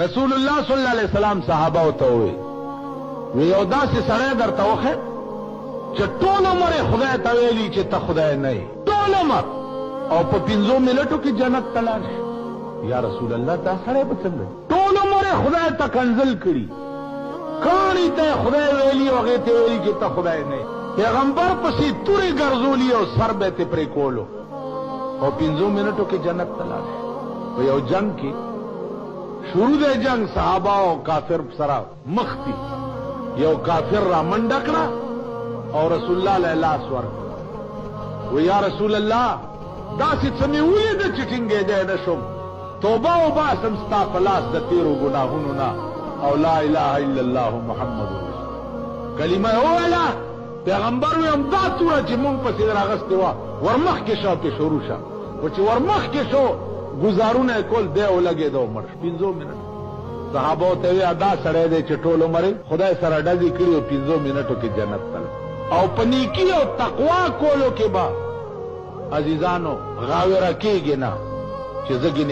रसूलुल्लाह सल्लल्लाहु अलैहि वसल्लम साहबा होते हुए वे यौदा से सड़े दर तवखे टोल उमर खुदा तवेली चे खुदा नहीं टोल उमर और पे 5 मिनटों की जन्नत तलाश या रसूल अल्लाह दा सड़े पसंद टोल उमर खुदा तकंजल करी कहानी ते खुदा वेली वगे तेवेली चे खुदा नहीं पैगंबर पसी तुरे गर्जोली और सर बेते प्रे कोलो और 5 मिनटों की जन्नत तलाश वे जंग की शुरू दे जंग साहबा और काफिर सरा मख्ती यो काफिर रा मंडकड़ा और रसूलुल्लाह लैला स्वर्ग वो या रसूल अल्लाह दासी समी हुई दे चिटिंगे दे नशुम तौबा उबा संस्था फलास द तेरो गुनाहुना और ला इलाहा इल्लल्लाह मुहम्मदुर रसूल कलिमा ओ अला पैगंबर में हम दातुरा ची मुंग पसी रागस्ते वा वरमख के शो पे शुरू शा वो ची वरमख के शो गुजारू ने कोल दे लगे दो मर 5 मिनट साहबो ते अदा सड़े दे चटोलो मरे खुदा सर अडाजी करी 5 मिनटों की जन्नत तल और पनीकी और तकवा कोलो के बाद अजीजानो गावेरा के गिना चिजगी